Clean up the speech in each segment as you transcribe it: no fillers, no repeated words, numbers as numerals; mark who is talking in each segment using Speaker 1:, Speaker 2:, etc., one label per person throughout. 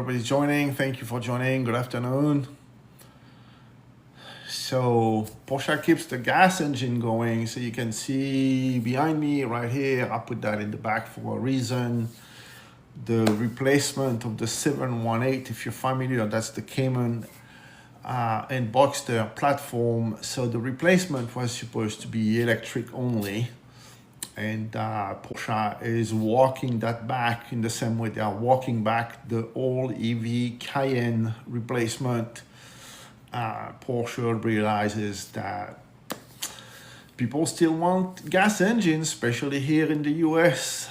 Speaker 1: everybody's joining. Thank you for joining. Good afternoon. So Porsche keeps the gas engine going. So you can see behind me right here, I put that in the back for a reason. The replacement of the 718, if you're familiar, that's the Cayman and Boxster platform. So the replacement was supposed to be electric only. And Porsche is walking that back in the same way they are walking back the old EV Cayenne replacement. Porsche realizes that people still want gas engines, especially here in the US.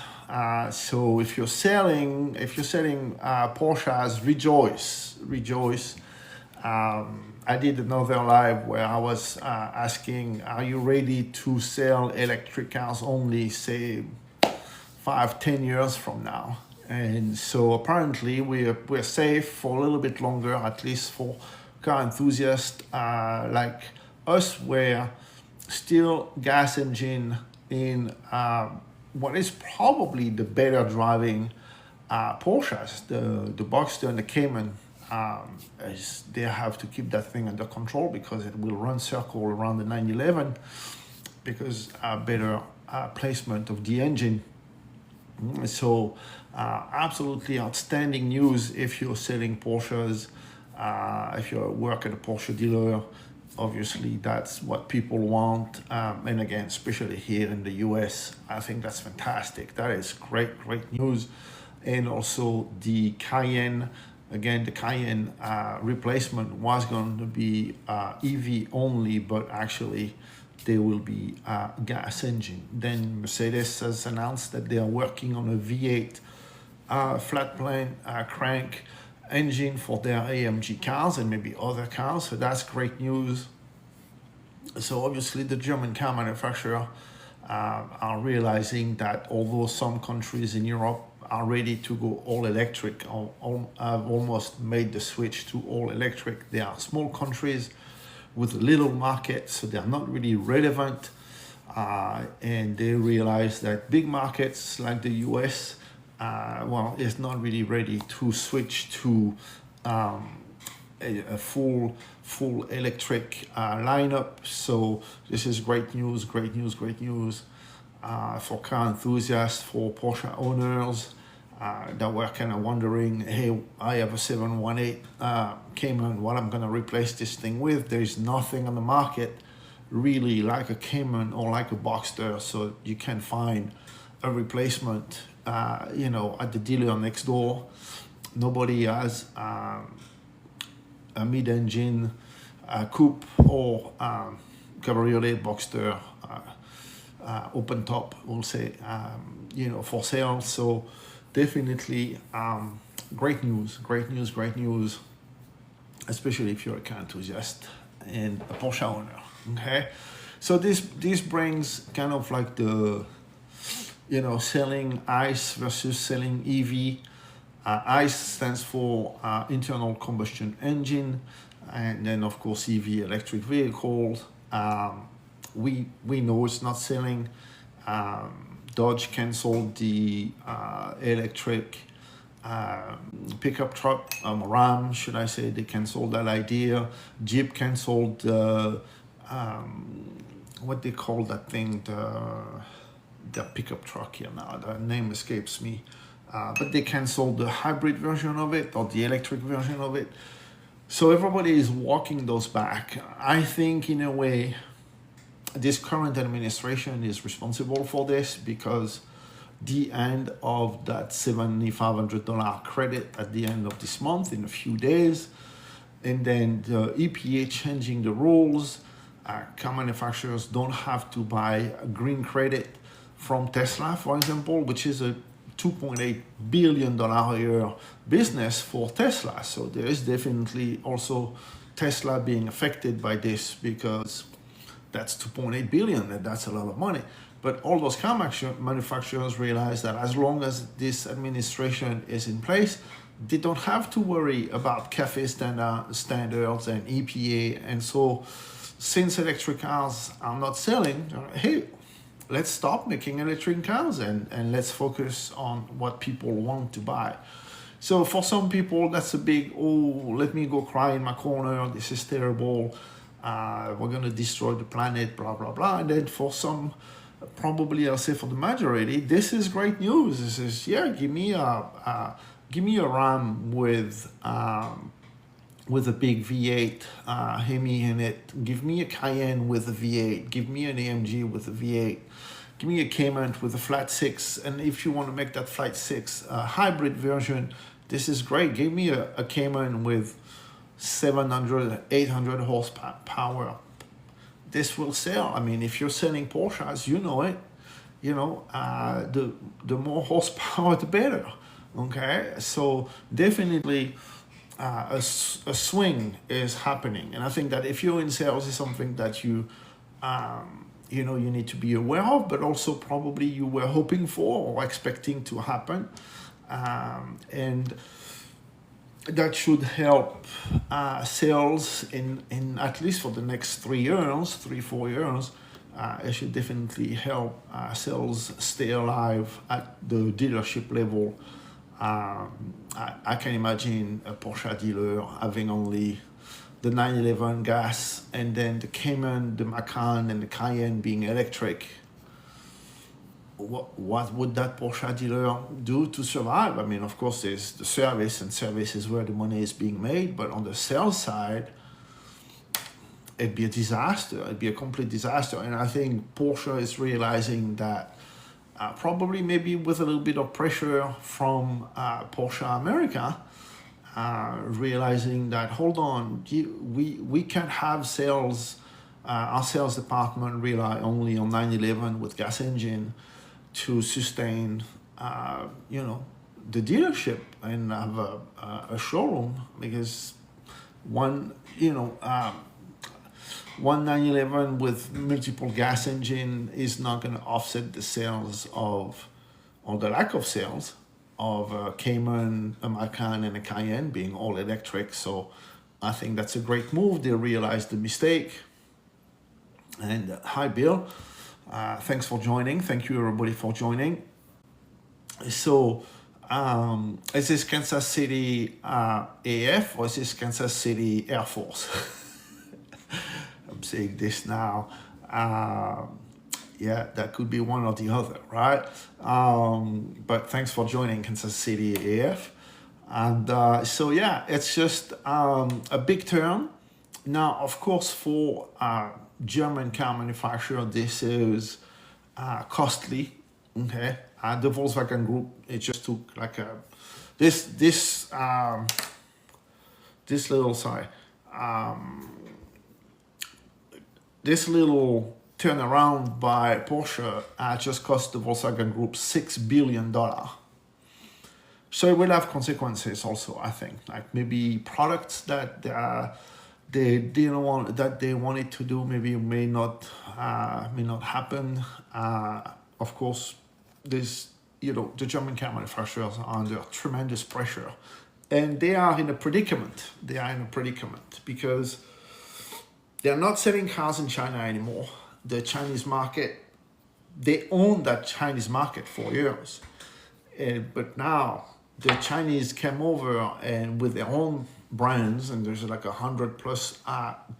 Speaker 1: So if you're selling Porsches, rejoice. I did another live where I was asking, are you ready to sell electric cars only, say 5-10 years from now? And so apparently we're safe for a little bit longer, at least for car enthusiasts like us, where still gas engine in what is probably the better driving Porsches, the Boxster and the Cayman. As they have to keep that thing under control because it will run circle around the 911 because better placement of the engine. So absolutely outstanding news if you're selling Porsches, if you work at a Porsche dealer. Obviously that's what people want, and again, especially here in the US, I think that's fantastic. That is great news. And also the Cayenne. Again, the Cayenne replacement was going to be EV only, but actually they will be gas engine. Then Mercedes has announced that they are working on a V8 flat plane crank engine for their AMG cars and maybe other cars. So that's great news. So obviously the German car manufacturer are realizing that although some countries in Europe are ready to go all electric, have almost made the switch to all electric. They are small countries with little markets, so they are not really relevant. And they realize that big markets like the US, is not really ready to switch to a full electric lineup. So this is great news for car enthusiasts, for Porsche owners that were kind of wondering, hey, I have a 718 Cayman, what I'm going to replace this thing with. There's nothing on the market really like a Cayman or like a Boxster, so you can find a replacement at the dealer next door. Nobody has a mid-engine coupe or cabriolet Boxster open top, we'll say, for sale. So definitely great news, especially if you're a car enthusiast and a Porsche owner. Okay, so this brings kind of like the selling ICE versus selling EV. ICE stands for internal combustion engine, and then of course EV, electric vehicles. We know it's not selling. Dodge canceled the electric pickup truck, Ram, should I say. They canceled that idea. Jeep canceled what they call that thing, the pickup truck here now. The name escapes me. But they canceled the hybrid version of it or the electric version of it. So everybody is walking those back. I think in a way, this current administration is responsible for this because the end of that $7,500 credit at the end of this month in a few days, and then the EPA changing the rules. Car manufacturers don't have to buy a green credit from Tesla, for example, which is a $2.8 billion a year business for Tesla. So there is definitely also Tesla being affected by this because that's 2.8 billion, and that's a lot of money. But all those car manufacturers realize that as long as this administration is in place, they don't have to worry about CAFE standards and EPA. And so since electric cars are not selling, hey, let's stop making electric cars and let's focus on what people want to buy. So for some people, that's a big, oh, let me go cry in my corner. This is terrible. We're going to destroy the planet, blah, blah, blah. And then for some, probably I'll say for the majority, this is great news. This is, yeah, give me a RAM with a big V8 Hemi in it. Give me a Cayenne with a V8. Give me an AMG with a V8. Give me a Cayman with a flat 6. And if you want to make that flat 6 hybrid version, this is great. Give me a Cayman with 700, 800 horsepower. This will sell. I mean, if you're selling Porsches, you know it. You know, the more horsepower, the better. Okay, so definitely a swing is happening, and I think that if you're in sales, is something that you know, you need to be aware of, but also probably you were hoping for or expecting to happen, and that should help sales in at least for the next 4 years. It should definitely help sales stay alive at the dealership level. I can imagine a Porsche dealer having only the 911 gas and then the Cayman, the Macan, and the Cayenne being electric. What would that Porsche dealer do to survive? I mean, of course, there's the service, and service is where the money is being made. But on the sales side, it'd be a disaster. It'd be a complete disaster. And I think Porsche is realizing that, probably maybe with a little bit of pressure from Porsche America, realizing that, hold on, we can't have sales, our sales department rely only on 911 with gas engine to sustain, you know, the dealership and have a showroom, because one 911 with multiple gas engine is not going to offset the sales of, or the lack of sales of a Cayman, a Macan, and a Cayenne being all electric. So I think that's a great move. They realized the mistake. And hi, Bill. Thanks for joining. Thank you, everybody, for joining. So is this Kansas City AF or is this Kansas City Air Force? I'm saying this now. Yeah, that could be one or the other, right? But thanks for joining Kansas City AF. And so, yeah, it's just a big turn. Now, of course, for German car manufacturer, this is costly, okay? The Volkswagen Group, it just took like a, this little turnaround by Porsche just cost the Volkswagen Group $6 billion. So it will have consequences also, I think, like maybe products that they didn't want, that they wanted to do, maybe may not happen. Of course, this, you know, the German car manufacturers are under tremendous pressure, and they are in a predicament. They are in a predicament because they're not selling cars in China anymore. The Chinese market, they own that Chinese market for years. But now the Chinese came over and with their own brands, and there's like 100 plus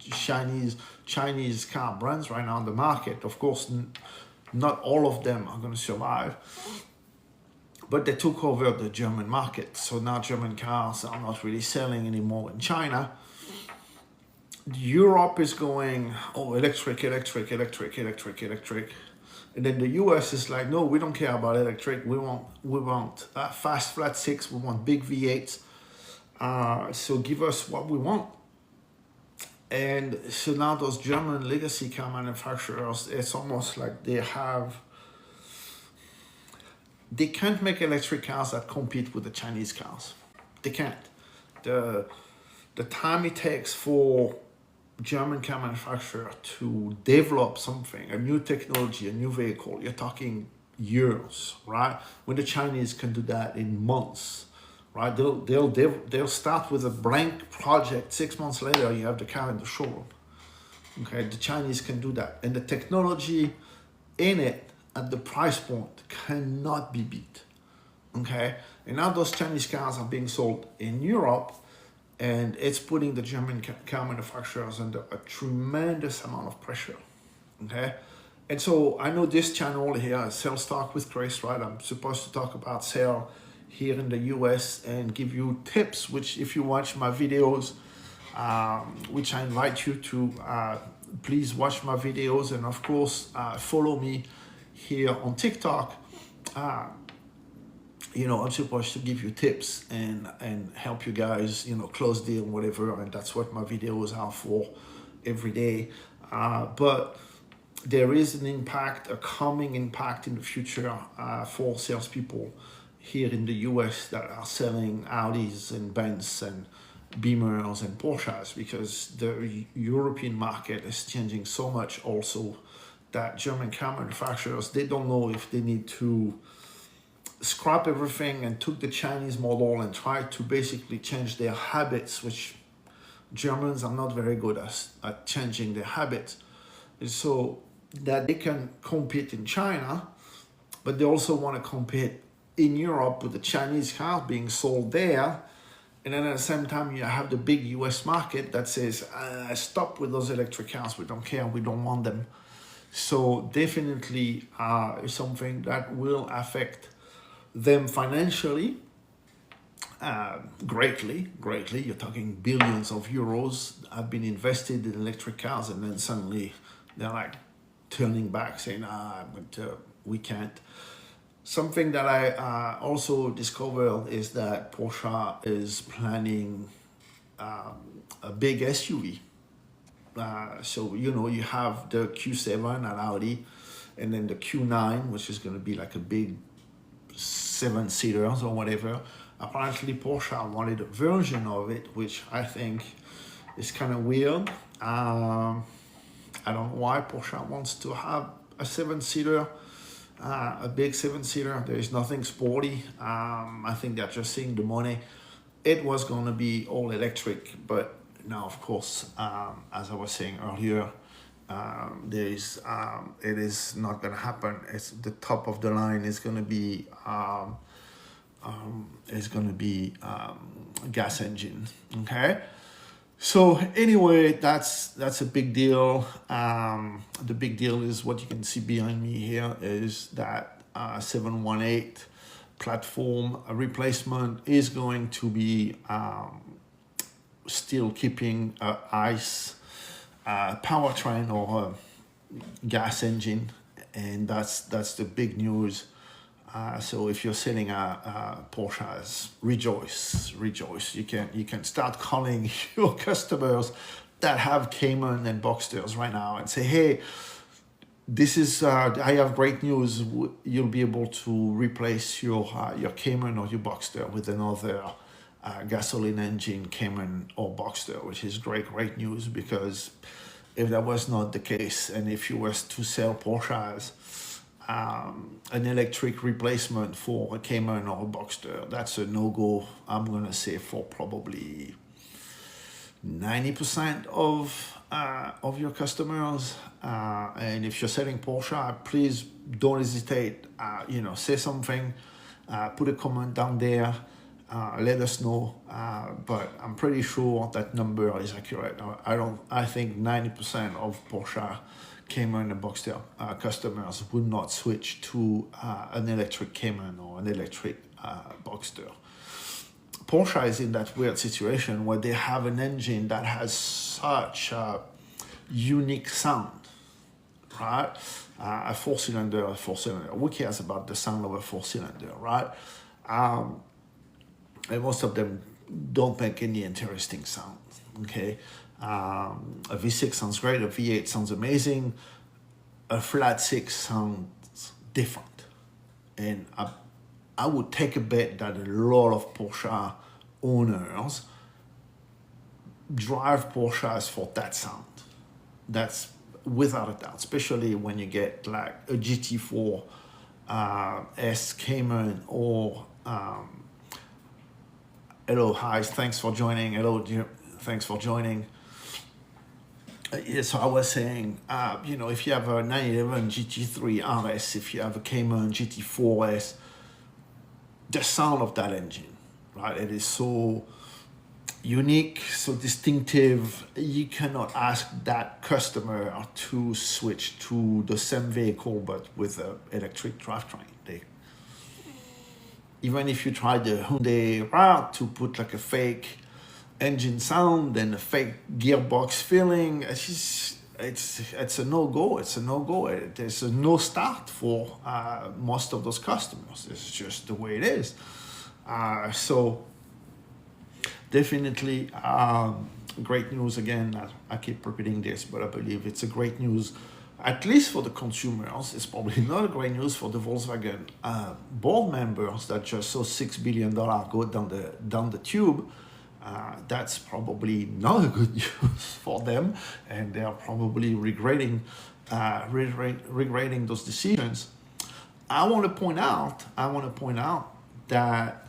Speaker 1: Chinese car brands right now on the market. Of course, not all of them are going to survive, but they took over the German market. So now German cars are not really selling anymore in China. Europe is going, oh, electric. And then the US is like, no, we don't care about electric. We want fast flat 6. We want big V8s. So give us what we want. And so now those German legacy car manufacturers, it's almost like they can't make electric cars that compete with the Chinese cars. They can't. The time it takes for German car manufacturer to develop something, a new technology, a new vehicle, you're talking years, right? When the Chinese can do that in months, right? They'll start with a blank project. 6 months later, you have the car in the showroom. Okay, the Chinese can do that, and the technology in it at the price point cannot be beat. Okay, And now those Chinese cars are being sold in Europe, and it's putting the German car manufacturers under a tremendous amount of pressure. Okay. And so I know this channel here, Sales Talk with Chris, right? I'm supposed to talk about sale here in the US and give you tips, which if you watch my videos, which I invite you to please watch my videos, and of course follow me here on TikTok. I'm supposed to give you tips and help you guys, close deal, whatever, and that's what my videos are for every day. But there is an impact, a coming impact in the future for salespeople here in the US that are selling Audis and Benz and Beamers and Porsches, because the European market is changing so much also that German car manufacturers, they don't know if they need to scrap everything and took the Chinese model and try to basically change their habits, which Germans are not very good at changing their habits, so that they can compete in China, but they also want to compete in Europe with the Chinese cars being sold there. And then at the same time, you have the big US market that says, stop with those electric cars, we don't care, we don't want them. So definitely something that will affect them financially greatly. You're talking billions of euros have been invested in electric cars, and then suddenly they're like turning back saying, we can't. Something that I also discovered is that Porsche is planning a big SUV. So you have the Q7 at Audi, and then the Q9, which is going to be like a big 7-seaters or whatever. Apparently Porsche wanted a version of it, which I think is kind of weird. I don't know why Porsche wants to have a 7-seater, a big 7-seater. There is nothing sporty. I think they're just seeing the money. It was going to be all electric, but now, of course, as I was saying earlier, it is not going to happen. It's the top of the line is going to be gas engine. Okay. So anyway, that's a big deal. The big deal is what you can see behind me here is that 718 platform replacement is going to be still keeping ICE powertrain or gas engine, and that's the big news. So if you're selling Porsches, rejoice. You can start calling your customers that have Cayman and Boxsters right now and say, hey, this is I have great news. You'll be able to replace your Cayman or your Boxster with another gasoline engine Cayman or Boxster, which is great news, because if that was not the case, and if you were to sell Porsches, an electric replacement for a Cayman or a Boxster, that's a no-go, I'm going to say, for probably 90% of your customers. And if you're selling Porsche, please don't hesitate. Say something, put a comment down there. Let us know, but I'm pretty sure that number is accurate. I think 90% of Porsche Cayman and Boxster customers would not switch to an electric Cayman or an electric Boxster. Porsche is in that weird situation where they have an engine that has such a unique sound, right? A four-cylinder. Who cares about the sound of a four-cylinder, right? And most of them don't make any interesting sound, okay? A V6 sounds great, a V8 sounds amazing, a flat 6 sounds different. And I would take a bet that a lot of Porsche owners drive Porsches for that sound. That's without a doubt, especially when you get like a GT4 S Cayman or hello, hi, thanks for joining. Hello, thanks for joining. So I was saying, if you have a 911 GT3 RS, if you have a Cayman GT4S, the sound of that engine, right? It is so unique, so distinctive. You cannot ask that customer to switch to the same vehicle but with an electric drivetrain. Even if you try the Hyundai route to put like a fake engine sound and a fake gearbox feeling, it's a no-go. It's a no-go. There's a no start for most of those customers. It's just the way it is. So definitely great news. Again, I keep repeating this, but I believe it's a great news, at least for the consumers. It's probably not a great news for the Volkswagen board members that just saw $6 billion go down the tube. That's probably not a good news for them, and they are probably regretting those decisions. I want to point out that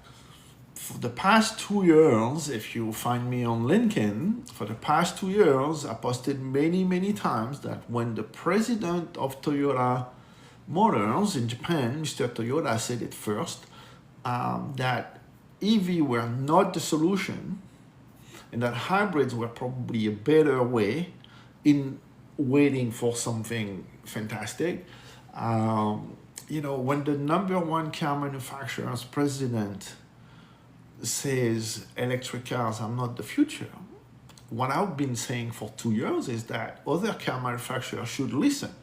Speaker 1: for the past 2 years, if you find me on LinkedIn, for the past 2 years, I posted many times that when the president of Toyota Motors in Japan, Mr. Toyota, said it first, that EV were not the solution, and that hybrids were probably a better way in waiting for something fantastic. When the number one car manufacturer's president says electric cars are not the future, what I've been saying for 2 years is that other car manufacturers should listen.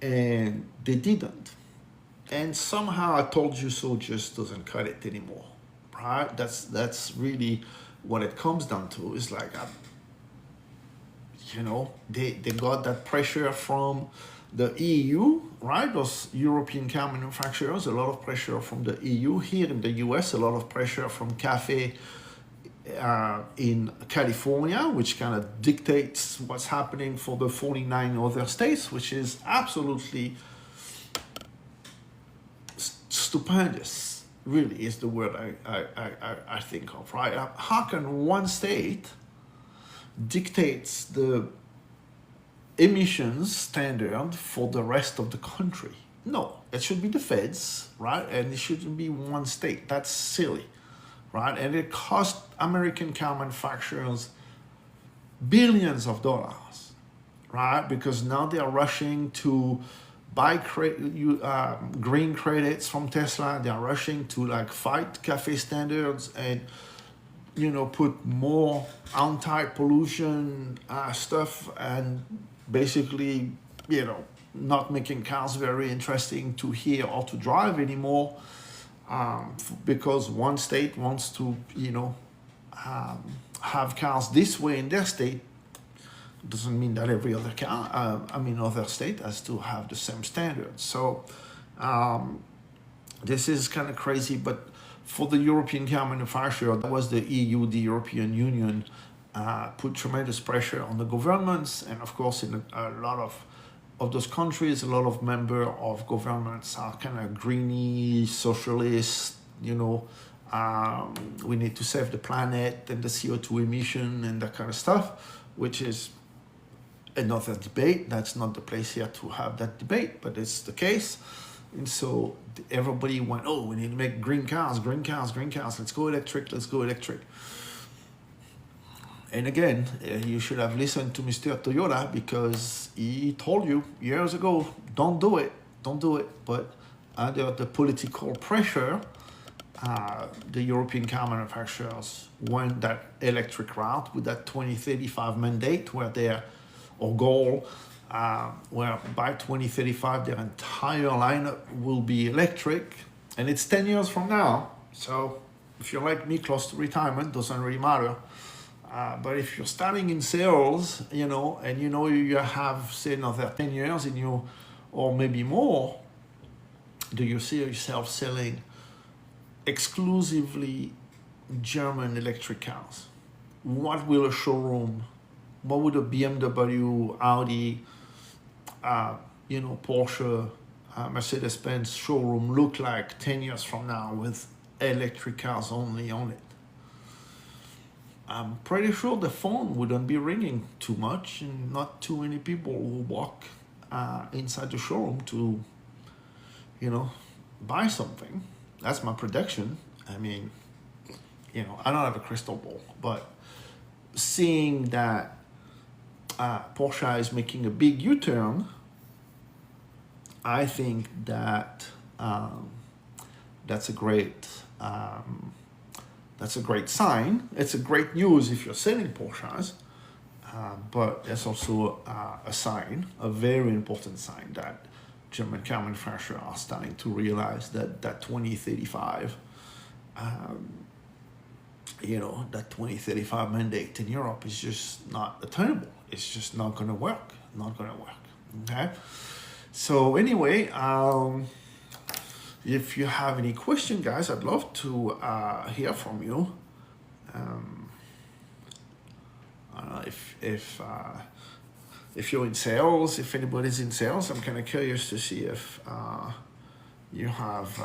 Speaker 1: And they didn't. And somehow I told you so just doesn't cut it anymore, right? That's really what it comes down to. Is like, they got that pressure from the EU, right? Those European car manufacturers, a lot of pressure from the EU. Here in the US, a lot of pressure from CAFE in California, which kind of dictates what's happening for the 49 other states, which is absolutely stupendous, really is the word I think of, right? How can one state dictates the emissions standard for the rest of the country? No, it should be the feds, right? And it shouldn't be one state. That's silly, right? And it cost American car manufacturers billions of dollars, right? Because now they are rushing to buy green credits from Tesla. They are rushing to like fight CAFE standards and put more anti-pollution stuff, and basically, not making cars very interesting to hear or to drive anymore, because one state wants to, have cars this way in their state. Doesn't mean that every other other state has to have the same standards. So this is kind of crazy, but for the European car manufacturer, that was the EU, the European Union, put tremendous pressure on the governments. And of course, in a lot of those countries, a lot of member of governments are kind of greeny, socialist, we need to save the planet and the CO2 emission and that kind of stuff, which is another debate. That's not the place here to have that debate, but it's the case. And so everybody went, we need to make green cars. Let's go electric. And again, you should have listened to Mr. Toyota, because he told you years ago, don't do it. But under the political pressure, the European car manufacturers went that electric route with that 2035 mandate, goal, where by 2035 their entire lineup will be electric, and it's 10 years from now. So if you're like me, close to retirement, doesn't really matter. But if you're starting in sales, and you have, say, another 10 years in you, or maybe more, do you see yourself selling exclusively German electric cars? What will a showroom, what would a BMW, Audi, Porsche, Mercedes-Benz showroom look like 10 years from now with electric cars only on it? I'm pretty sure the phone wouldn't be ringing too much, and not too many people will walk inside the showroom to, buy something. That's my prediction. I mean, I don't have a crystal ball, but seeing that Porsche is making a big U-turn, I think that that's a great sign. It's a great news if you're selling Porsches, but it's also a sign, a very important sign, that German car manufacturers are starting to realize that 2035, that 2035 mandate in Europe is just not attainable. It's just not going to work. Okay. So anyway, if you have any question, guys, I'd love to hear from you. If you're in sales, if anybody's in sales, I'm kind of curious to see if you have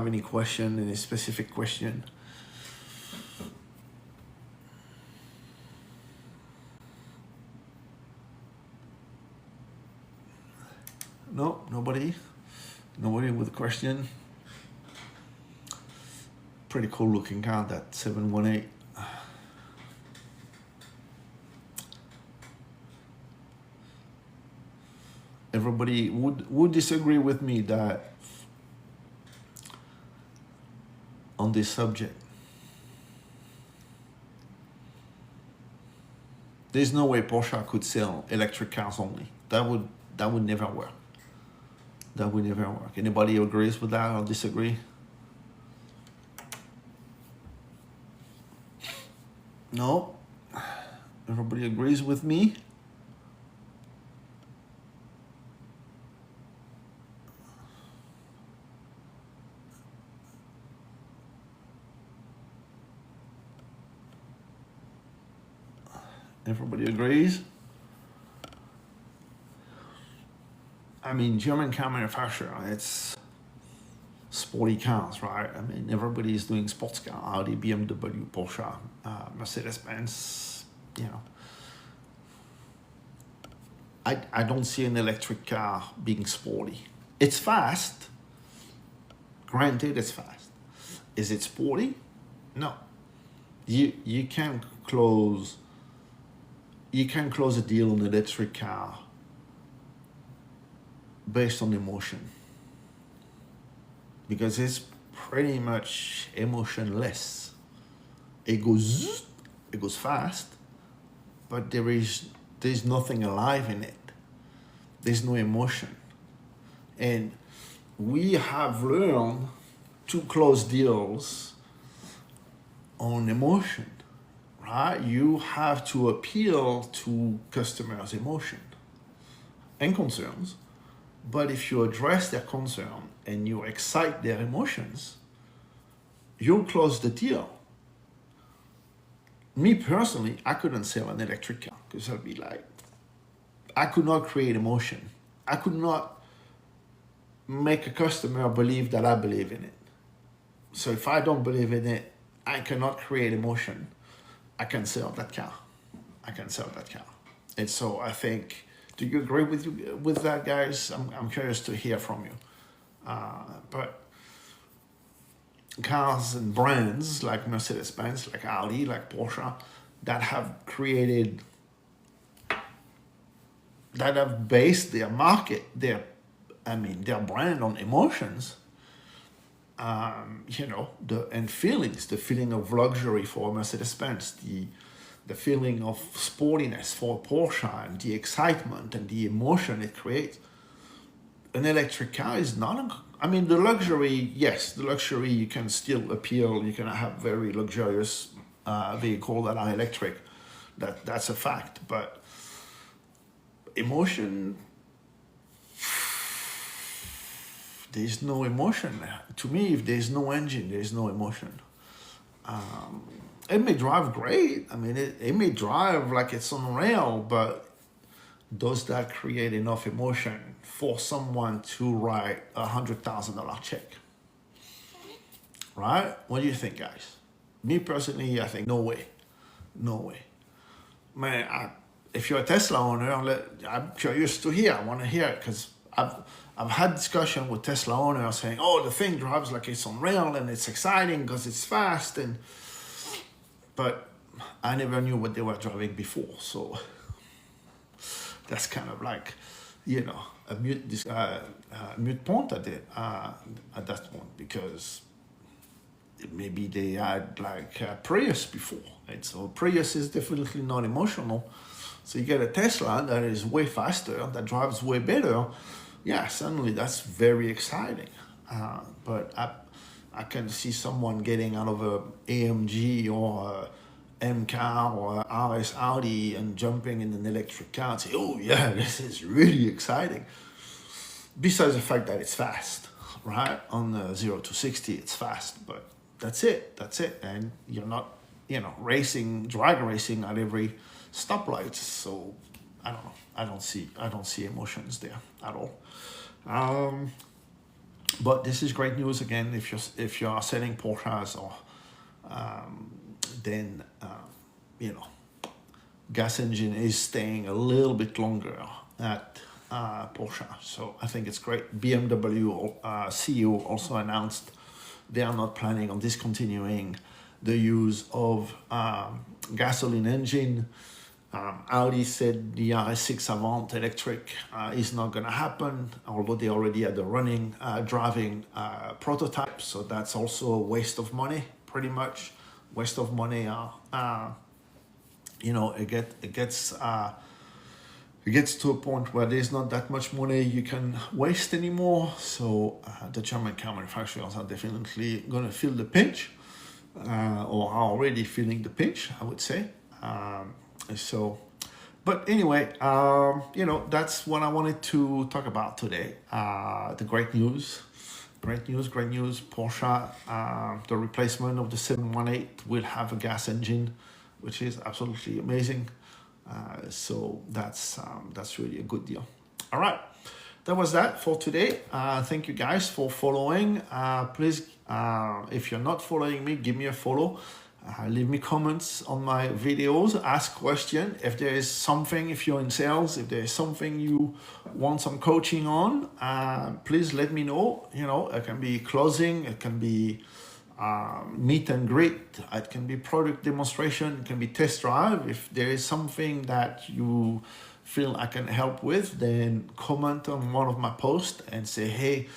Speaker 1: any question, any specific question. No, nobody with a question. Pretty cool looking car, that 718. Everybody would disagree with me that on this subject. There's no way Porsche could sell electric cars only. That would never work. That would never work. Anybody agrees with that or disagree? No. Everybody agrees with me? Everybody agrees? I mean, German car manufacturer, it's sporty cars, right? I mean, everybody is doing sports car, Audi, BMW, Porsche, Mercedes-Benz, I don't see an electric car being sporty. It's fast. Granted, it's fast. Is it sporty? No. You can close a deal on an electric car based on emotion, because it's pretty much emotionless. It goes fast, but there's nothing alive in it. There's no emotion. And we have learned to close deals on emotion, right? You have to appeal to customers' emotion and concerns. But if you address their concern and you excite their emotions, you'll close the deal. Me personally, I couldn't sell an electric car because I'd be like, I could not create emotion. I could not make a customer believe that I believe in it. So if I don't believe in it, I cannot create emotion. I can sell that car. And so I think, do you agree with that, guys? I'm curious to hear from you. But cars and brands like Mercedes-Benz, like Audi, like Porsche, that have based their market, their brand on emotions, and feelings, the feeling of luxury for Mercedes-Benz, the feeling of sportiness for Porsche, and the excitement and the emotion it creates. An electric car is not, the luxury, yes, you can still appeal, you can have very luxurious vehicles that are electric, that's a fact, but emotion, there's no emotion. To me, if there's no engine, there's no emotion. It may drive great. It may drive like it's on rail, but does that create enough emotion for someone to write $100,000 check? Right? What do you think, guys? Me personally, I think no way. Man, if you're a Tesla owner, I'm curious to hear. I want to hear it because I've had discussion with Tesla owners saying, oh, the thing drives like it's on rail and it's exciting because it's fast, but I never knew what they were driving before. So that's kind of like, a mute point at that point, because maybe they had like Prius before, and so Prius is definitely not emotional. So you get a Tesla that is way faster, that drives way better. Yeah, suddenly that's very exciting. But I can see someone getting out of a AMG or a M car or a RS Audi and jumping in an electric car and say, oh yeah, this is really exciting. Besides the fact that it's fast, right? On 0 to 60, it's fast, but that's it. And you're not, drag racing at every stoplight. So I don't know. I don't see emotions there at all. But this is great news again. If you're selling Porsches, or then gas engine is staying a little bit longer at Porsche. So I think it's great. BMW CEO also announced they are not planning on discontinuing the use of gasoline engine. Audi said the RS6 Avant electric is not going to happen, although they already had a running driving prototype. So that's also a waste of money, pretty much. Waste of money. It gets to a point where there's not that much money you can waste anymore. So the German car manufacturers are definitely going to feel the pinch, or are already feeling the pinch, I would say. But anyway, that's what I wanted to talk about today. The great news. Porsche, the replacement of the 718 will have a gas engine, which is absolutely amazing. So that's really a good deal. All right, that was that for today. Thank you guys for following. Please, if you're not following me, give me a follow. Leave me comments on my videos, ask questions. If there is something, if you're in sales, if there is something you want some coaching on, please let me know. It can be closing, it can be meet and greet, it can be product demonstration, it can be test drive. If there is something that you feel I can help with, then comment on one of my posts and say, hey,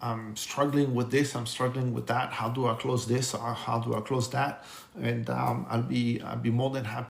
Speaker 1: I'm struggling with this, I'm struggling with that. How do I close this, or how do I close that? And I'll be more than happy